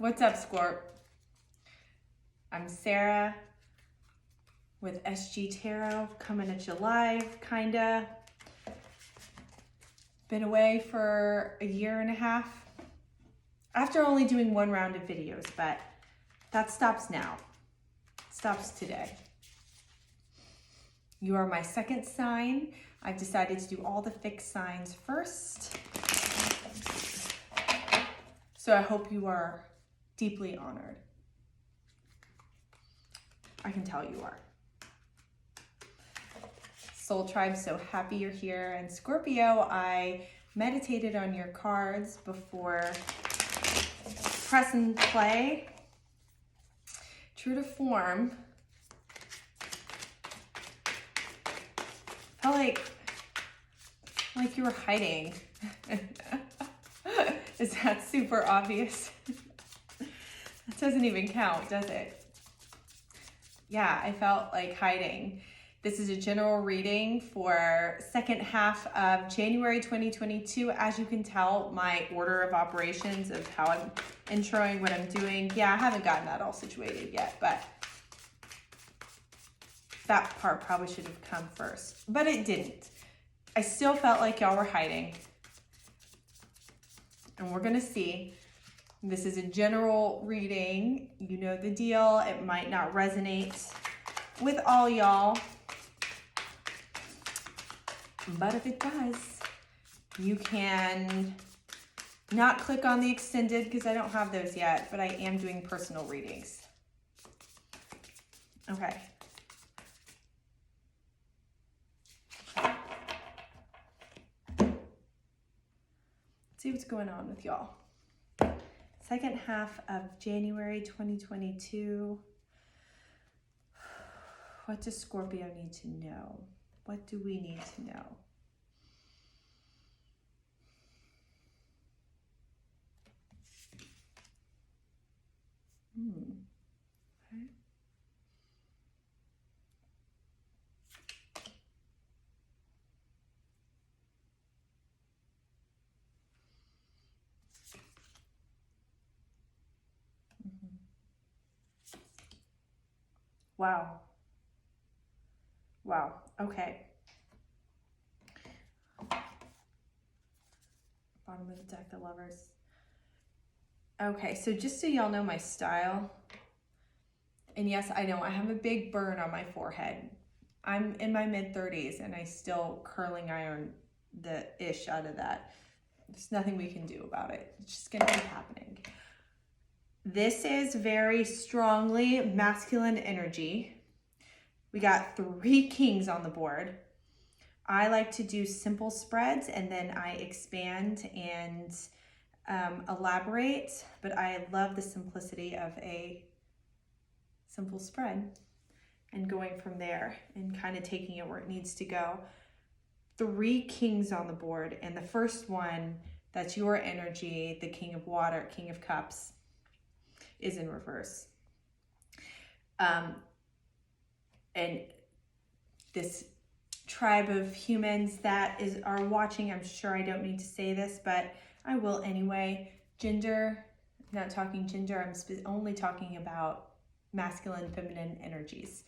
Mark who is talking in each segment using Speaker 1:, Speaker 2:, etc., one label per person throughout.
Speaker 1: What's up, Scorp? I'm Sarah with SG Tarot, coming at you live, kinda. Been away for a year and a half after only doing one round of videos, but that stops now. Stops today. You are my second sign. I've decided to do all the fixed signs first. So I hope you are deeply honored. I can tell you are. Soul Tribe, so happy you're here. And Scorpio, I meditated on your cards before press and play. True to form. Felt like you were hiding. Is that super obvious? That doesn't even count, does it? Yeah, I felt like hiding. This is a general reading for second half of January 2022. As you can tell, my order of operations of how I'm introing what I'm doing. Yeah, I haven't gotten that all situated yet, but that part probably should have come first, but it didn't. I still felt like y'all were hiding. And we're gonna see. This is a general reading. You know the deal. It might not resonate with all y'all. But if it does, you can not click on the extended because I don't have those yet, but I am doing personal readings. Okay. See what's going on with y'all. Second half of January 2022. What does Scorpio need to know? What do we need to know? Okay. Wow. Wow. Okay. Bottom of the deck, the Lovers. Okay, so just so y'all know my style, and yes, I know I have a big burn on my forehead. I'm in my mid-30s and I still curling iron the ish out of that. There's nothing we can do about it. It's just gonna keep happening. This is very strongly masculine energy. We got 3 kings on the board. I like to do simple spreads and then I expand and elaborate, but I love the simplicity of a simple spread and going from there and kind of taking it where it needs to go. 3 kings on the board, and the first one, that's your energy, the King of Water, King of Cups, is in reverse. And this tribe of humans that are watching, I'm sure I don't need to say this, but I will anyway. Gender, I'm not talking gender, I'm only talking about masculine, feminine energies.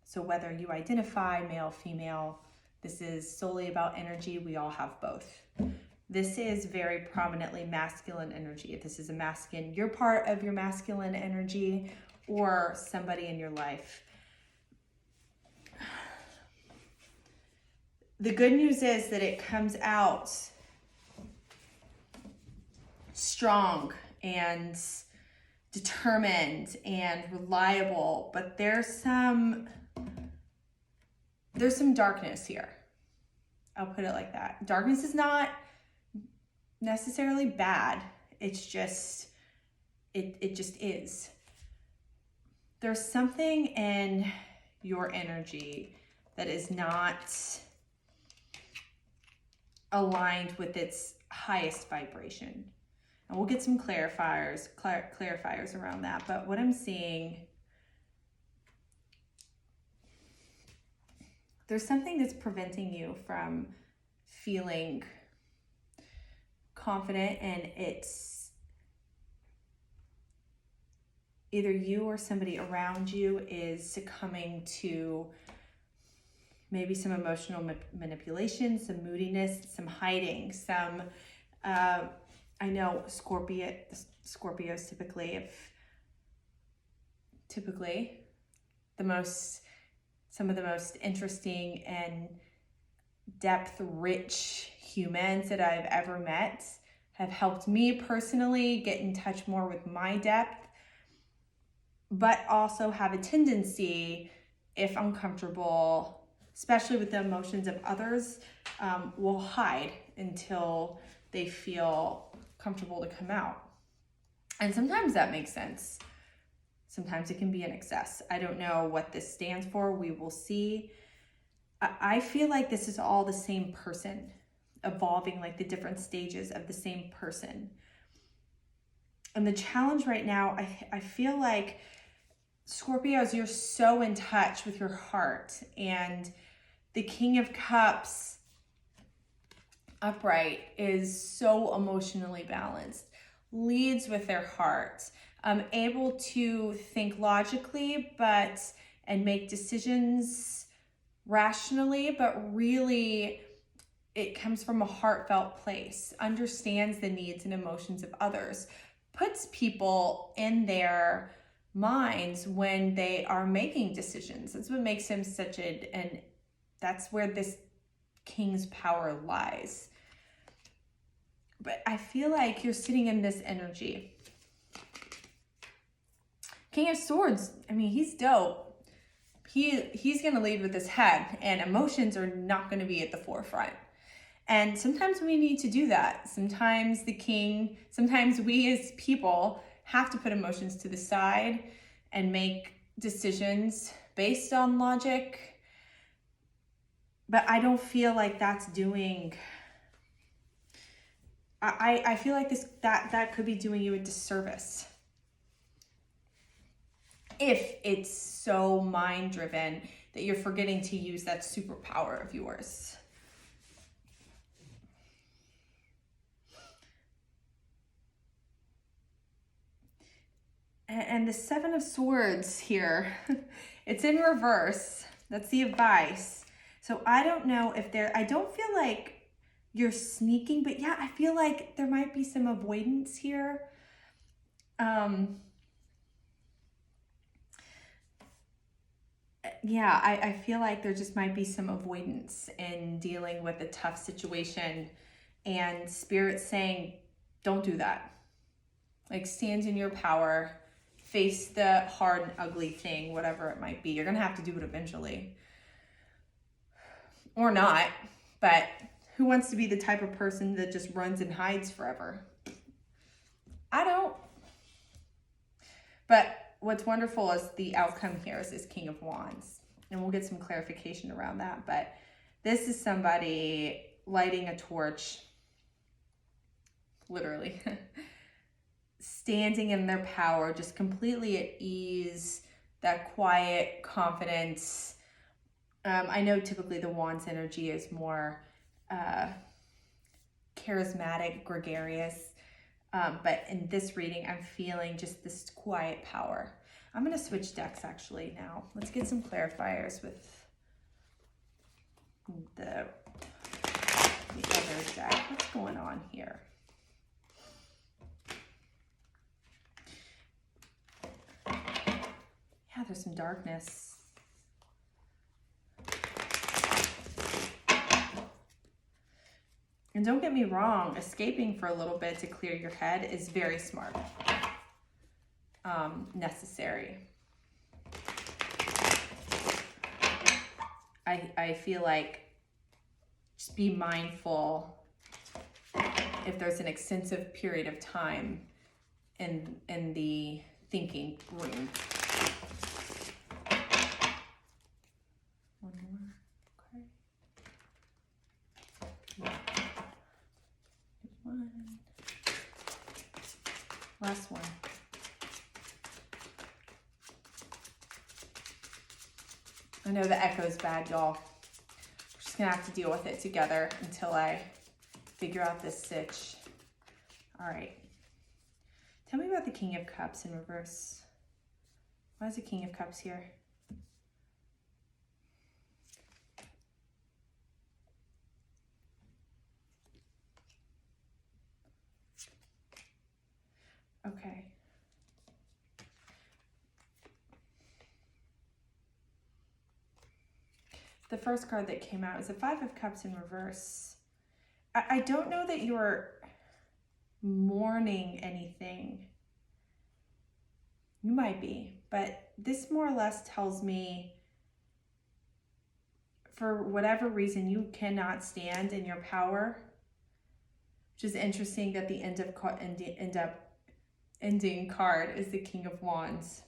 Speaker 1: So whether you identify male, female, this is solely about energy. We all have both. This is very prominently masculine energy. If this is a masculine, you're part of your masculine energy or somebody in your life. The good news is that it comes out strong and determined and reliable, but there's some darkness here. I'll put it like that. Darkness is not necessarily bad. It's just, it just is. There's something in your energy that is not aligned with its highest vibration. And we'll get some clarifiers around that. But what I'm seeing, there's something that's preventing you from feeling confident, and it's either you or somebody around you is succumbing to maybe some emotional manipulation, some moodiness, some hiding, some, I know Scorpios typically some of the most interesting and depth-rich humans that I've ever met have helped me personally get in touch more with my depth, but also have a tendency, if uncomfortable, especially with the emotions of others, will hide until they feel comfortable to come out. And sometimes that makes sense. Sometimes it can be an excess. I don't know what this stands for. We will see. I feel like this is all the same person, evolving, like the different stages of the same person. And the challenge right now, I feel like Scorpios, you're so in touch with your heart, and the King of Cups upright is so emotionally balanced, leads with their heart, able to think logically and make decisions rationally, but really it comes from a heartfelt place, understands the needs and emotions of others, puts people in their minds when they are making decisions. That's what makes him and that's where this king's power lies. But I feel like you're sitting in this energy. King of Swords, I mean, he's dope. He's going to lead with his head, and emotions are not going to be at the forefront. And sometimes we need to do that. Sometimes we as people have to put emotions to the side and make decisions based on logic. But I don't feel like that's I feel like that could be doing you a disservice if it's so mind-driven that you're forgetting to use that superpower of yours. And the Seven of Swords here, it's in reverse. That's the advice. So I don't know if I don't feel like you're sneaking, but yeah, I feel like there might be some avoidance here. Yeah, I feel like there just might be some avoidance in dealing with a tough situation, and Spirit saying, don't do that. Like, stand in your power, face the hard and ugly thing, whatever it might be. You're going to have to do it eventually. Or not, but who wants to be the type of person that just runs and hides forever? I don't. But what's wonderful is the outcome here is this King of Wands. And we'll get some clarification around that. But this is somebody lighting a torch, literally, standing in their power, just completely at ease, that quiet confidence. I know typically the Wands energy is more charismatic, gregarious. But in this reading, I'm feeling just this quiet power. I'm going to switch decks actually now. Let's get some clarifiers with the other deck. What's going on here? Yeah, there's some darkness. And don't get me wrong, escaping for a little bit to clear your head is very smart. Necessary. I feel like just be mindful if there's an extensive period of time in the thinking room. One more. Okay. One. Last one. I know the echo's bad, y'all. We're just gonna have to deal with it together until I figure out this sitch. All right. Tell me about the King of Cups in reverse. Why is the King of Cups here? Okay. The first card that came out is the Five of Cups in reverse. I don't know that you're mourning anything. You might be, but this more or less tells me for whatever reason you cannot stand in your power, which is interesting that the ending card is the King of Wands,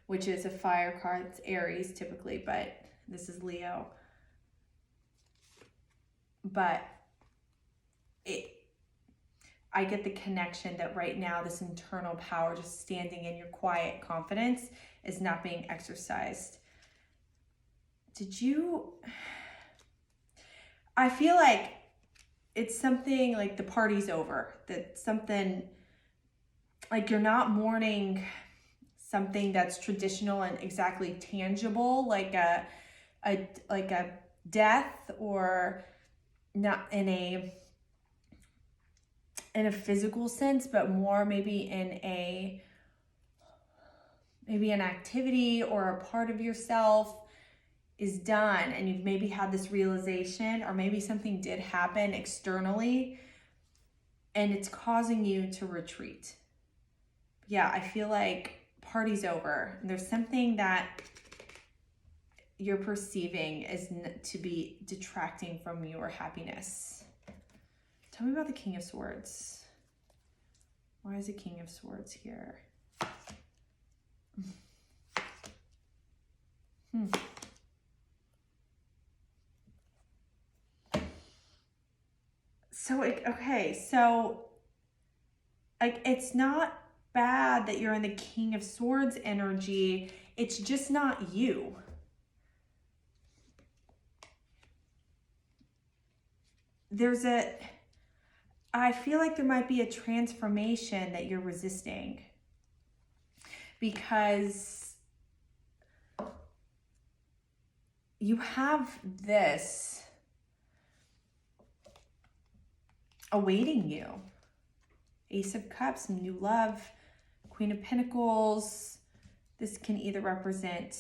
Speaker 1: which is a fire card. It's Aries typically, but this is Leo. But I get the connection that right now this internal power, just standing in your quiet confidence, is not being exercised. I feel like it's something like the party's over, that something like you're not mourning something that's traditional and exactly tangible, like a death, or not in a physical sense, but more maybe in an activity or a part of yourself is done, and you've maybe had this realization, or maybe something did happen externally and it's causing you to retreat. Yeah, I feel like party's over. There's something that you're perceiving as to be detracting from your happiness. Tell me about the King of Swords. Why is the King of Swords here? So, like, it's not bad that you're in the King of Swords energy. It's just not you. I feel like there might be a transformation that you're resisting, because you have this awaiting you. Ace of Cups, new love, Queen of Pentacles. This can either represent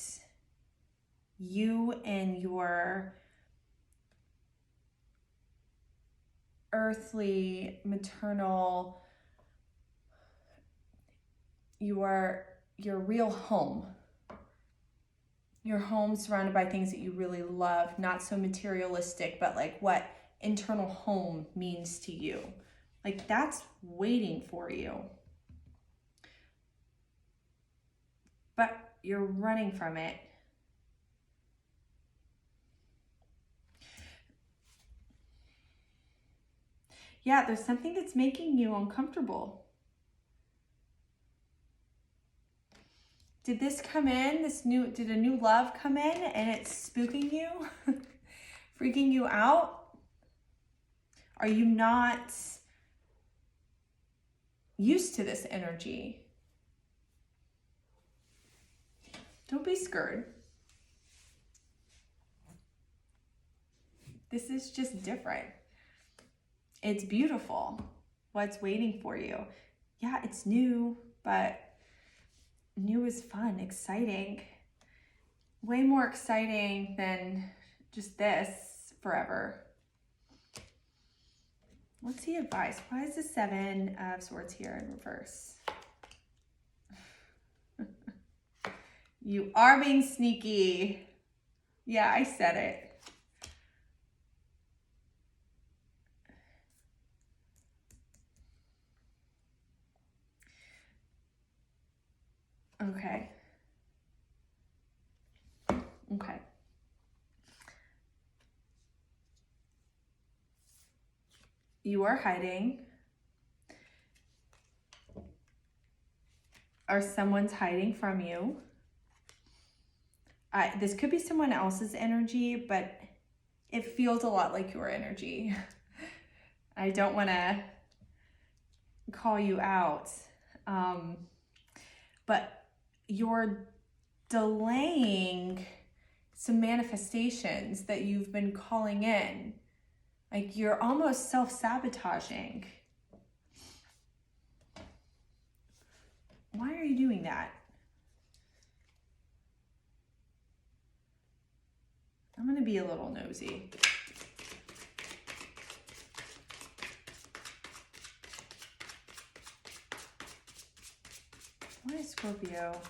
Speaker 1: you and your earthly, maternal, your real home. Your home surrounded by things that you really love, not so materialistic, but like what internal home means to you. Like, that's waiting for you. But you're running from it. Yeah, there's something that's making you uncomfortable. Did this come in? Did a new love come in and it's spooking you? Freaking you out? Are you not used to this energy? Don't be scared. This is just different. It's beautiful. What's waiting for you? Yeah, it's new, but new is fun, exciting. Way more exciting than just this forever. What's the advice? Why is the Seven of Swords here in reverse? You are being sneaky. Yeah, I said it. Okay. You are hiding, or someone's hiding from you. This could be someone else's energy, but it feels a lot like your energy. I don't want to call you out, but you're delaying some manifestations that you've been calling in. Like you're almost self-sabotaging. Why are you doing that? I'm going to be a little nosy. Why is Scorpio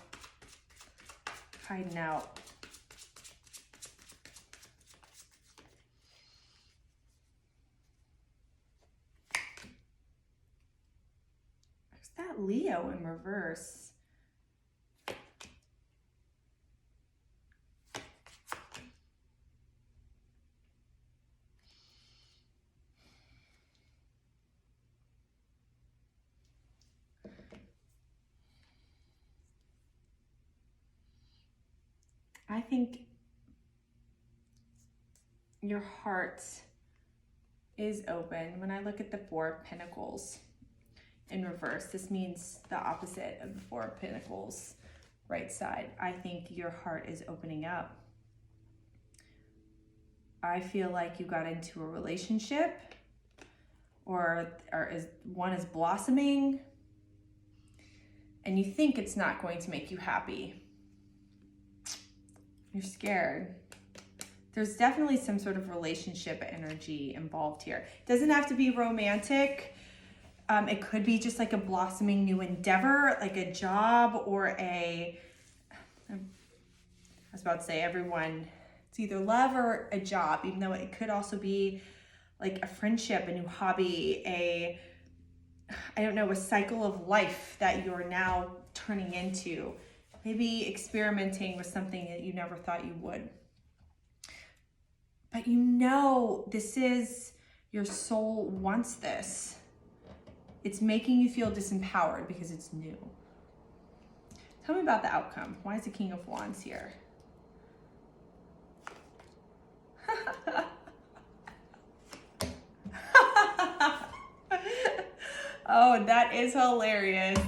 Speaker 1: hiding out? There's that Leo in reverse. I think your heart is open. When I look at the Four of Pentacles in reverse, this means the opposite of the Four of Pentacles, right side. I think your heart is opening up. I feel like you got into a relationship or one is blossoming and you think it's not going to make you happy. You're scared. There's definitely some sort of relationship energy involved here. It doesn't have to be romantic. It could be just like a blossoming new endeavor, like a job or I was about to say everyone, it's either love or a job, even though it could also be like a friendship, a new hobby, a cycle of life that you're now turning into. Maybe experimenting with something that you never thought you would. But this is, your soul wants this. It's making you feel disempowered because it's new. Tell me about the outcome. Why is the King of Wands here? Oh, that is hilarious.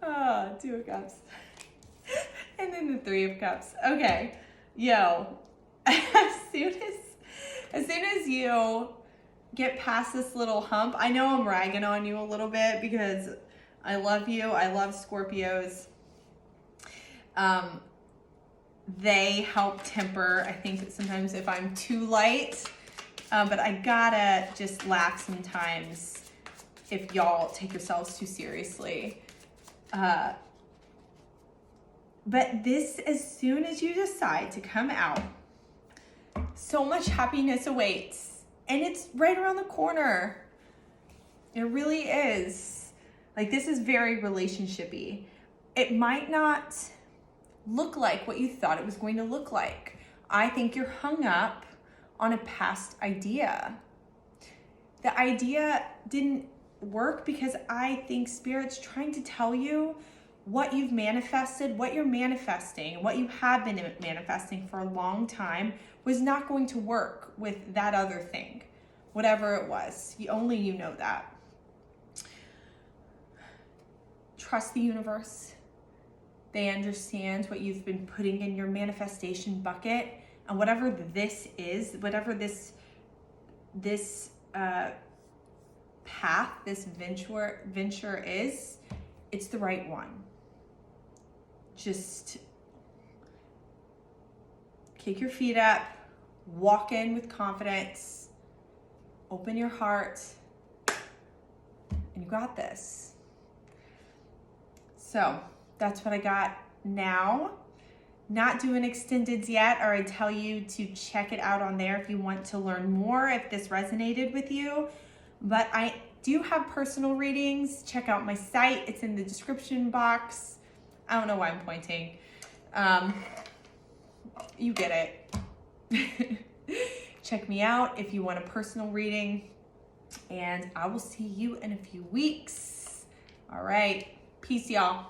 Speaker 1: Oh, Two of Cups. And then the Three of Cups. Okay. Yo, as soon as you get past this little hump, I know I'm ragging on you a little bit because I love you. I love Scorpios. They help temper, I think, sometimes if I'm too light. But I gotta just laugh sometimes if y'all take yourselves too seriously. But this, as soon as you decide to come out, so much happiness awaits. And it's right around the corner. It really is. Like, this is very relationship-y. It might not look like what you thought it was going to look like. I think you're hung up on a past idea. The idea didn't work because I think Spirit's trying to tell you what you've manifested, what you're manifesting, what you have been manifesting for a long time was not going to work with that other thing, whatever it was. Only you know that. Trust the universe. They understand what you've been putting in your manifestation bucket, and whatever this is, whatever this path, this venture is, it's the right one. Just kick your feet up, walk in with confidence, open your heart, and you got this. So that's what I got now. Not doing extendeds yet, or I tell you to check it out on there if you want to learn more, if this resonated with you. But I do have personal readings. Check out my site. It's in the description box. I don't know why I'm pointing. You get it. Check me out if you want a personal reading. And I will see you in a few weeks. All right. Peace, y'all.